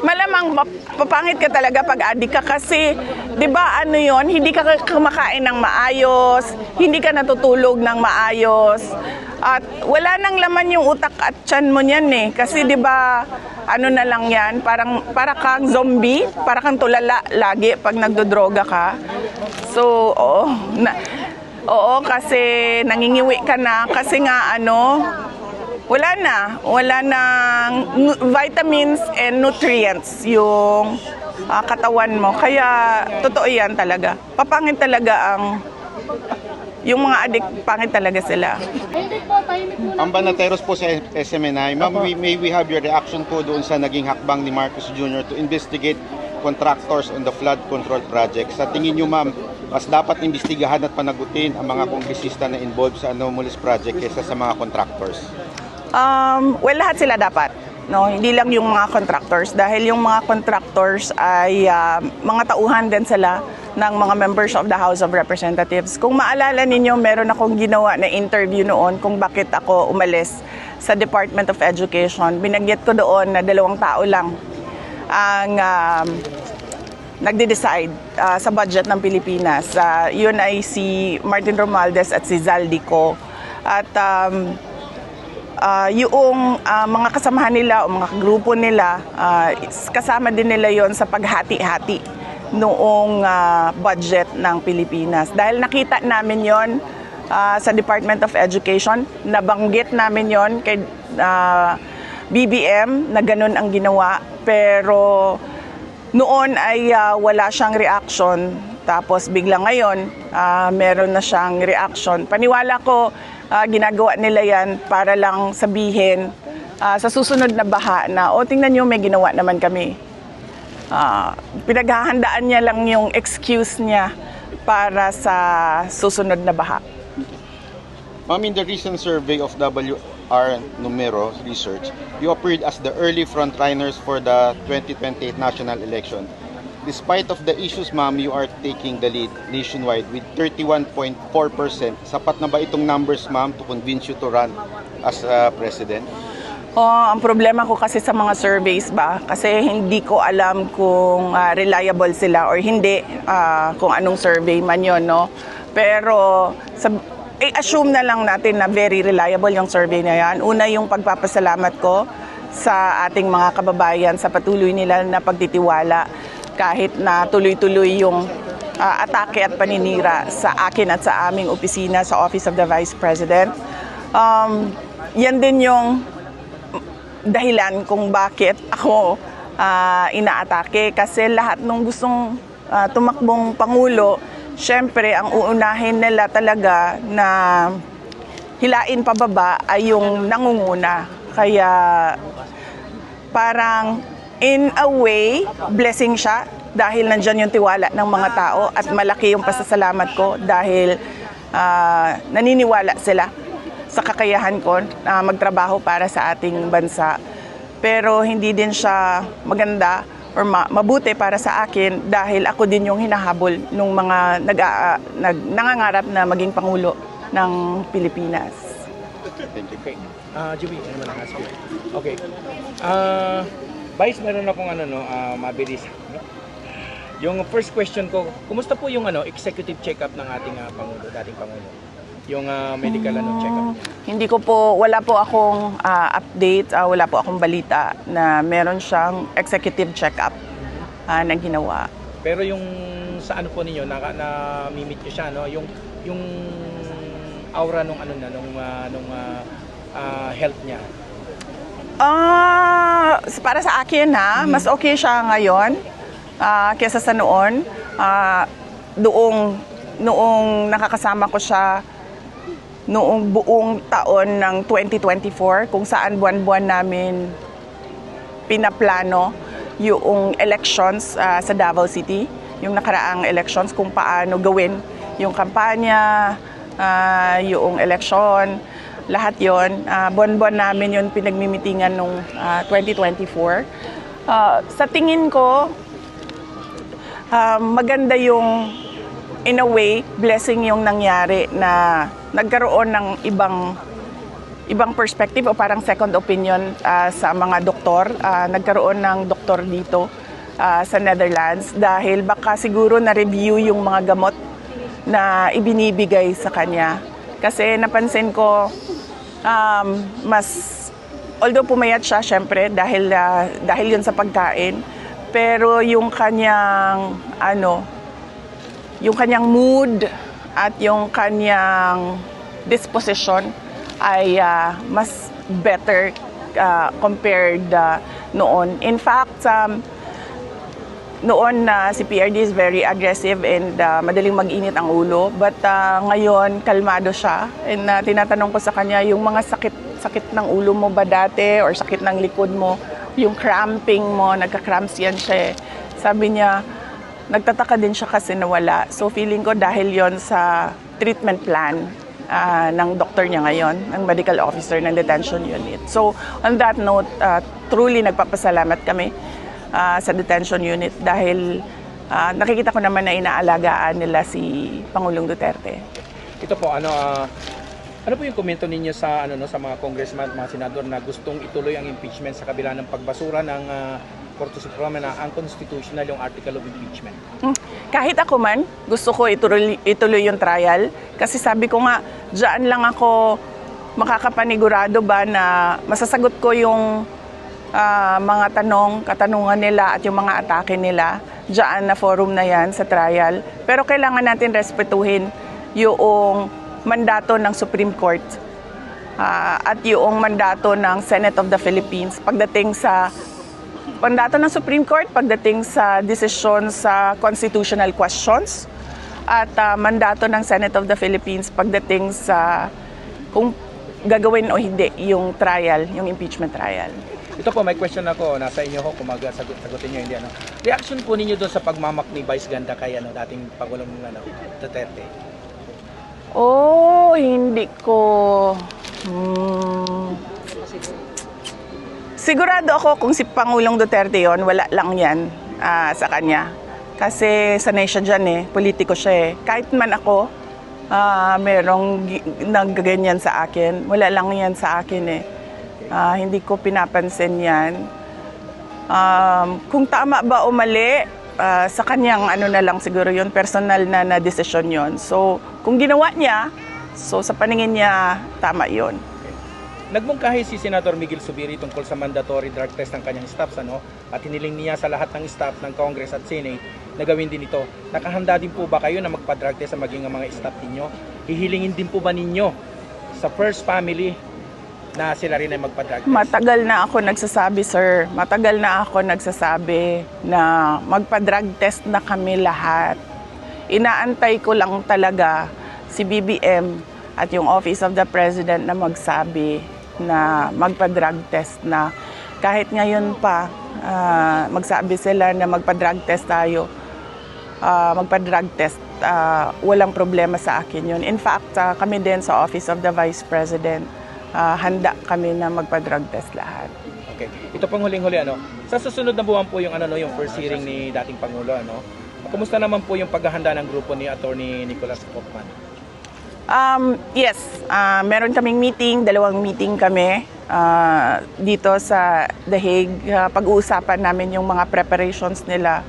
Malamang papangit ka talaga pag adik ka kasi, di ba ano yon, hindi ka kumakain ng maayos, hindi ka natutulog ng maayos, at wala nang laman yung utak at tiyan mo niyan eh. Kasi di ba ano na lang yan, para kang zombie, para kang tulala lagi pag nagdodroga ka. So, oo, kasi nangingiwi ka na kasi nga wala nang vitamins and nutrients yung katawan mo. Kaya totoo yan talaga. Papangit talaga yung mga adik, pangit talaga sila. Ang Banateros po sa SMNI, ma'am, may we have your reaction po doon sa naging hakbang ni Marcos Jr. to investigate contractors on the flood control project. Sa tingin nyo, ma'am, mas dapat imbestigahan at panagutin ang mga kongresista na involved sa anomalous project kaysa sa mga contractors? Well, lahat sila dapat. No, hindi lang yung mga contractors dahil yung mga contractors ay mga tauhan din sila ng mga members of the House of Representatives. Kung maalala ninyo, meron akong ginawa na interview noon kung bakit ako umalis sa Department of Education. Binanggit ko doon na 2 tao lang ang nagde-decide sa budget ng Pilipinas. Yun ay si Martin Romualdez at si Zaldico. At yung mga kasamahan nila o mga grupo nila, kasama din nila yon sa paghati-hati noong budget ng Pilipinas. Dahil nakita namin yon sa Department of Education, nabanggit namin yon kay BBM na ganun ang ginawa, pero noon ay wala siyang reaction. Tapos bigla ngayon, meron na siyang reaction. Paniwala ko, ginagawa nila yan para lang sabihin sa susunod na baha na, tingnan nyo, may ginawa naman kami. Pinaghahandaan niya lang yung excuse niya para sa susunod na baha. Ma'am, in the recent survey of WR Numero Research, you appeared as the early frontrunners for the 2028 national election. Despite of the issues, ma'am, you are taking the lead nationwide with 31.4%. Sapat na ba itong numbers, ma'am, to convince you to run as president? Ang problema ko kasi sa mga surveys ba, kasi hindi ko alam kung reliable sila or hindi, kung anong survey man yun, no? Pero assume na lang natin na very reliable yung survey na yan. Una, yung pagpapasalamat ko sa ating mga kababayan sa patuloy nila na pagtitiwala kahit na tuloy-tuloy yung atake at paninira sa akin at sa aming opisina sa Office of the Vice President. Yan din yung dahilan kung bakit ako inaatake. Kasi lahat ng gustong tumakbong Pangulo, syempre ang uunahin nila talaga na hilain pababa ay yung nangunguna. Kaya parang in a way, blessing siya dahil nandyan yung tiwala ng mga tao at malaki yung pasasalamat ko dahil naniniwala sila sa kakayahan ko na magtrabaho para sa ating bansa. Pero hindi din siya maganda or mabuti para sa akin dahil ako din yung hinahabol ng mga nangangarap na maging Pangulo ng Pilipinas. Thank you. Okay. Juby, ano man ang ask you? Okay. Vice, meron akong mabilis. Yung first question ko, kumusta po yung executive check-up ng ating Pangulo, dating Pangulo? Yung medical check-up? Hindi ko po, wala po akong update, wala po akong balita na meron siyang executive check-up na ginawa. Pero yung sa po ninyo, na-meet nyo siya, no? Yung aura nung health niya. Para sa akin mas okay siya ngayon kaysa sa noon. Noong nakakasama ko siya noong buong taon ng 2024 kung saan buwan-buwan namin pinaplano yung elections sa Davao City, yung nakaraang elections, kung paano gawin yung kampanya, yung election. Lahat yon, buwan-buwan namin yun pinagmimitingan nung 2024. Sa tingin ko, maganda yung, in a way, blessing yung nangyari na nagkaroon ng ibang perspective o parang second opinion sa mga doktor. Nagkaroon ng doktor dito sa Netherlands dahil baka siguro na-review yung mga gamot na ibinibigay sa kanya. Kasi napansin ko, although pumayat siya syempre dahil yun sa pagkain, pero yung kanyang mood at yung kanyang disposition ay mas better compared noon. In fact, noon si PRD is very aggressive and madaling mag-init ang ulo. But ngayon, kalmado siya. And tinatanong ko sa kanya, yung mga sakit ng ulo mo ba dati or sakit ng likod mo, yung cramping mo, nagka-cramps yan siya eh. Sabi niya, nagtataka din siya kasi nawala. So feeling ko dahil yon sa treatment plan ng doktor niya ngayon, ng medical officer ng detention unit. So on that note, truly nagpapasalamat kami sa detention unit dahil nakikita ko naman na inaalagaan nila si Pangulong Duterte. Ito po, ano po yung komento ninyo sa sa mga congressman at mga senador na gustong ituloy ang impeachment sa kabila ng pagbasura ng Korte Suprema na unconstitutional yung article of impeachment? Kahit ako man, gusto ko ituloy yung trial kasi sabi ko nga, diyan lang ako makakapanigurado ba na masasagot ko yung mga katanungan nila at yung mga atake nila diyan na forum na yan sa trial. Pero kailangan natin respetuhin yung mandato ng Supreme Court at yung mandato ng Senate of the Philippines pagdating sa mandato ng Supreme Court pagdating sa desisyon sa constitutional questions at mandato ng Senate of the Philippines pagdating sa kung gagawin o hindi yung trial, yung impeachment trial. Ito po, may question ako, nasa inyo ho kung sagutin nyo, hindi Reaction po ninyo doon sa pagmamak ni Vice Ganda kay dating Pangulong Duterte? Hindi ko. Sigurado ako kung si Pangulong Duterte yon, wala lang yan sa kanya. Kasi sanay siya dyan eh, politiko siya eh. Kahit man ako, merong nagganyan sa akin, wala lang yan sa akin eh. Hindi ko pinapansin yan. Kung tama ba o mali, sa kanyang na lang siguro yun, personal na desisyon yun. So, kung ginawa niya, so sa paningin niya, tama yun. Nagmungkahi si Senator Miguel Zubiri tungkol sa mandatory drug test ng kanyang staffs at hiniling niya sa lahat ng staff ng Congress at Senate na gawin din ito. Nakahanda din po ba kayo na magpa-drug test sa maging mga staff ninyo? Hihilingin din po ba ninyo sa first family na sila rin ay magpa-drug test? Matagal na ako nagsasabi, sir. Matagal na ako nagsasabi na magpa-drug test na kami lahat. Inaantay ko lang talaga si BBM at yung Office of the President na magsabi na magpa-drug test na. Kahit ngayon pa, magsabi sila na magpa-drug test tayo. Magpa-drug test, walang problema sa akin yun. In fact, kami din sa Office of the Vice President, handa kami na magpa-drug test lahat. Okay. Ito pang huling-huli, sa susunod na buwan po yung yung first hearing ni dating Pangulo, Kumusta naman po yung paghahanda ng grupo ni Attorney Nicolas Kopman? Yes, meron kaming meeting, 2 meeting kami dito sa The Hague. Pag-uusapan namin yung mga preparations nila.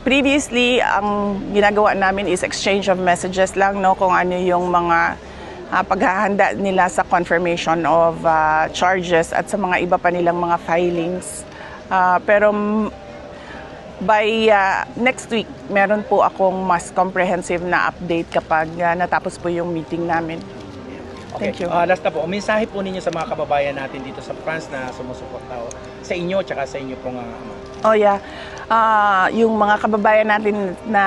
Previously, ang ginagawa namin is exchange of messages lang, kung ano yung mga paghahanda nila sa confirmation of charges at sa mga iba pa nilang mga filings. Pero by next week, meron po akong mas comprehensive na update kapag natapos po yung meeting namin. Okay. Thank you. Last na po, mensahe po ninyo sa mga kababayan natin dito sa France na sumusuporta sa inyo at sa inyo pong yung mga kababayan natin na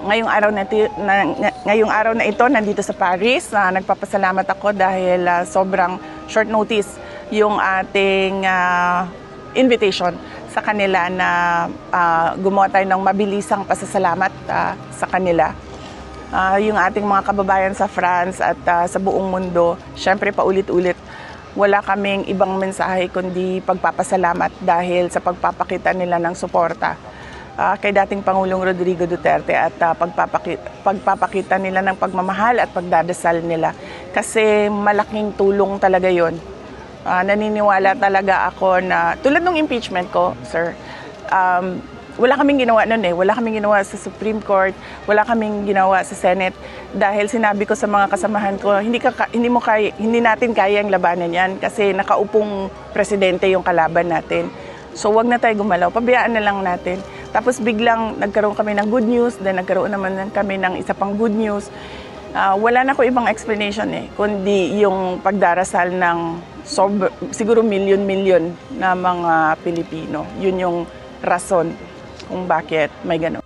ngayong araw na ito nandito sa Paris, nagpapasalamat ako dahil sobrang short notice yung ating invitation sa kanila na gumawa tayo ng mabilisang pasasalamat sa kanila. Yung ating mga kababayan sa France at sa buong mundo, syempre paulit-ulit, wala kaming ibang mensahe kundi pagpapasalamat dahil sa pagpapakita nila ng suporta kay dating Pangulong Rodrigo Duterte at pagpapakita nila ng pagmamahal at pagdadasal nila kasi malaking tulong talaga yon. Naniniwala talaga ako na, tulad ng impeachment ko, sir, wala kaming ginawa noon eh. Wala kaming ginawa sa Supreme Court, wala kaming ginawa sa Senate dahil sinabi ko sa mga kasamahan ko, hindi natin kayang labanan yan kasi nakaupong presidente yung kalaban natin. So wag na tayo gumalaw, pabayaan na lang natin. Tapos biglang nagkaroon kami ng good news, then nagkaroon naman kami ng isa pang good news. Wala na ko ibang explanation eh, kundi yung pagdarasal ng siguro milyon-milyon na mga Pilipino. Yun yung rason kung bakit may ganun.